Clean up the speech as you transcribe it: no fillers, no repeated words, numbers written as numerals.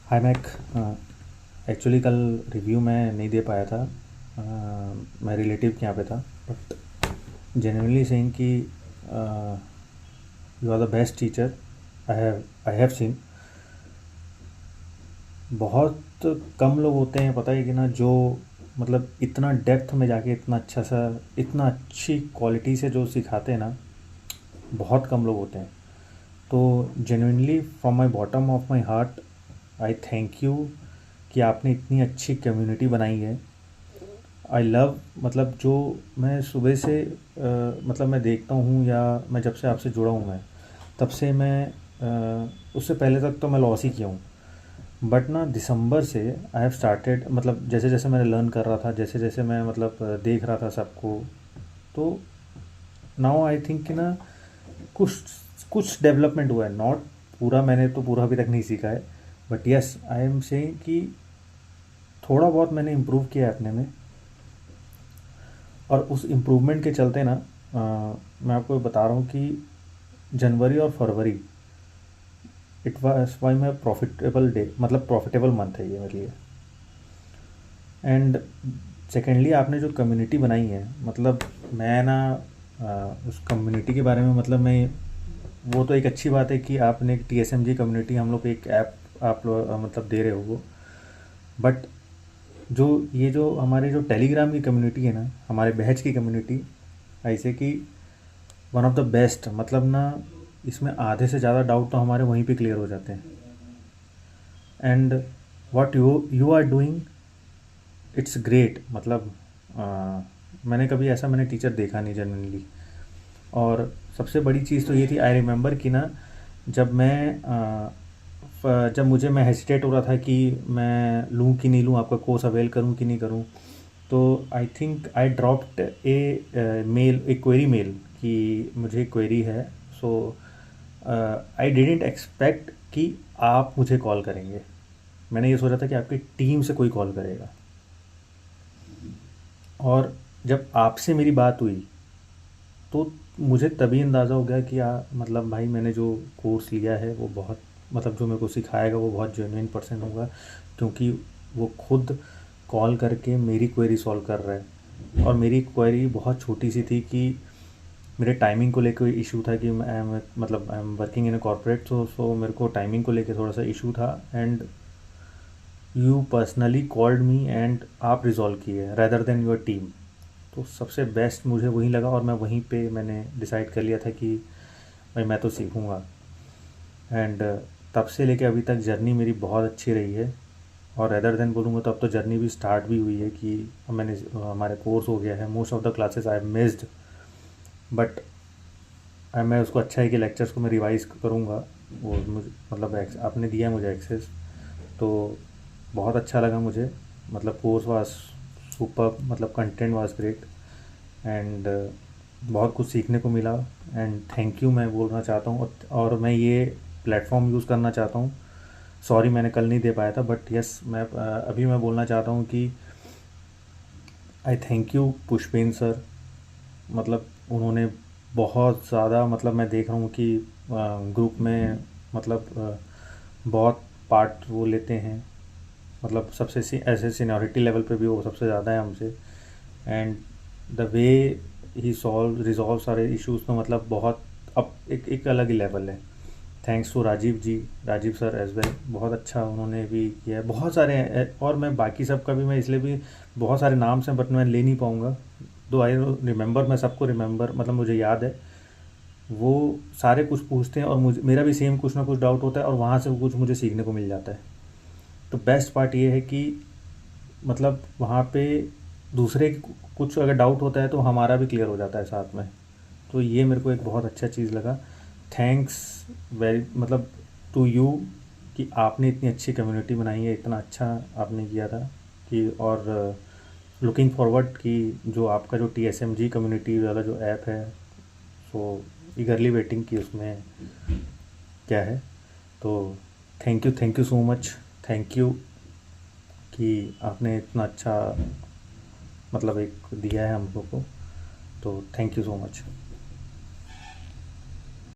हाय Mac. Actually कल review मैं नहीं दे पाया था। मैं रिलेटिव के यहाँ पे था, बट जेन्युइनली सेइंग कि you are the best teacher I have seen. बहुत कम लोग होते हैं, पता है कि ना, जो मतलब इतना डेप्थ में जाके इतना अच्छा सा, इतना अच्छी क्वालिटी से जो सिखाते हैं ना, बहुत कम लोग होते हैं। तो genuinely from my bottom of my heart I thank you कि आपने इतनी अच्छी कम्युनिटी बनाई है। आई लव, मतलब जो मैं सुबह से मतलब मैं देखता हूँ, या मैं जब से आपसे जुड़ा हूँ, मैं तब से मैं उससे पहले तक तो मैं लॉस ही किया हूँ। बट ना दिसंबर से आई हैव स्टार्टेड, मतलब जैसे जैसे मैंने लर्न कर रहा था, जैसे जैसे मैं मतलब देख रहा था सबको, तो नाउ आई थिंक कि ना कुछ कुछ डेवलपमेंट हुआ है। नॉट पूरा, मैंने तो पूरा अभी तक नहीं सीखा है, but yes I am saying कि थोड़ा बहुत मैंने इम्प्रूव किया है अपने में। और उस इम्प्रूवमेंट के चलते ना मैं आपको बता रहा हूँ कि जनवरी और फरवरी इट वाज वाई माई प्रॉफिटेबल डे, मतलब प्रॉफिटेबल मंथ है ये मेरे लिए। एंड सेकेंडली आपने जो कम्युनिटी बनाई है, मतलब मैं ना उस कम्युनिटी के बारे में, मतलब मैं, वो तो एक अच्छी बात है कि आपने एक TSMG कम्युनिटी, हम लोग एक ऐप आप लोग मतलब दे रहे हो वो। बट जो ये जो हमारे जो टेलीग्राम की कम्युनिटी है ना, हमारे बैच की कम्युनिटी, ऐसे कि वन ऑफ द बेस्ट, मतलब ना इसमें आधे से ज़्यादा डाउट तो हमारे वहीं पे क्लियर हो जाते हैं। And what you you are doing, it's great. मतलब मैंने कभी ऐसा मैंने टीचर देखा नहीं जनरली। और सबसे बड़ी चीज़ तो ये थी, आई रिमेंबर कि ना, जब मैं जब मुझे मैं हेजिटेट हो रहा था कि मैं लूँ कि नहीं लूँ, आपका कोर्स अवेल करूँ कि नहीं करूँ, तो I think I dropped a mail, a query mail, कि मुझे क्वेरी है। सो आई डिडंट एक्सपेक्ट कि आप मुझे कॉल करेंगे। मैंने ये सोचा था कि आपकी टीम से कोई कॉल करेगा। और जब आपसे मेरी बात हुई, तो मुझे तभी अंदाज़ा हो गया कि मतलब भाई, मैंने जो कोर्स लिया है वो बहुत, मतलब जो मेरे को सिखाएगा वो बहुत जेन्युइन पर्सन होगा, क्योंकि वो खुद कॉल करके मेरी क्वेरी सॉल्व कर रहा है। और मेरी क्वेरी बहुत छोटी सी थी कि मेरे टाइमिंग को लेकर इशू था कि मतलब I am working in a corporate, so मेरे को टाइमिंग को लेकर थोड़ा सा इशू था। And you personally called me and आप रिजॉल्व किए रेदर देन योर टीम। तो सबसे बेस्ट मुझे वही लगा, और मैं वहीं पे मैंने डिसाइड कर लिया था कि भाई मैं तो सीखूँगा। एंड तब से लेके अभी तक जर्नी मेरी बहुत अच्छी रही है। और रेदर देन बोलूँगा तो अब तो जर्नी भी स्टार्ट भी हुई है कि अब मैंने हमारे कोर्स हो गया है। Most of the classes I missed, but मैं उसको अच्छा है कि लेक्चर्स को मैं रिवाइज करूँगा। वो मुझे, मतलब आपने दिया है मुझे एक्सेस, तो बहुत अच्छा लगा मुझे। मतलब कोर्स वाज सुपर, मतलब कंटेंट वाज ग्रेट। एंड बहुत कुछ सीखने को मिला। एंड थैंक यू मैं बोलना चाहता हूँ, और मैं ये प्लेटफॉर्म यूज़ करना चाहता हूँ। सॉरी मैंने कल नहीं दे पाया था, बट यस मैं अभी मैं बोलना चाहता हूँ कि आई थैंक यू पुष्पेन सर। मतलब उन्होंने बहुत ज़्यादा, मतलब मैं देख रहा हूँ कि ग्रुप में, मतलब बहुत पार्ट वो लेते हैं। मतलब सबसे ऐसे सीनियरिटी लेवल पे भी वो सबसे ज़्यादा है हमसे। And the way he resolve सारे इश्यूज़, तो मतलब बहुत, अब एक अलग ही लेवल है। Thanks to Rajiv ji, Rajiv sir as well, बहुत अच्छा उन्होंने भी किया है। बहुत सारे और मैं बाकी सब का भी, मैं इसलिए भी, बहुत सारे नाम से, बट मैं ले नहीं पाऊँगा। दो आई रिमेंबर, मैं सबको रिमेंबर, मतलब मुझे याद है। वो सारे कुछ पूछते हैं, और मुझे, मेरा भी सेम कुछ ना कुछ डाउट होता है, और वहाँ से कुछ मुझे सीखने को मिल जाता है। तो बेस्ट पार्ट ये है कि मतलब वहाँ पे दूसरे कुछ अगर डाउट होता है तो हमारा भी क्लियर हो जाता है साथ में। तो ये मेरे को एक बहुत अच्छा चीज़ लगा। थैंक्स वेरी, मतलब टू यू, कि आपने इतनी अच्छी कम्युनिटी बनाई है, इतना अच्छा आपने किया था कि। और लुकिंग फॉरवर्ड कि जो आपका जो TSMG कम्युनिटी वाला जो ऐप है, सो ईगरली वेटिंग कि उसमें क्या है। तो thank you so much. Thank you कि आपने इतना अच्छा, मतलब एक दिया है हम लोग को। तो थैंक यू सो मच।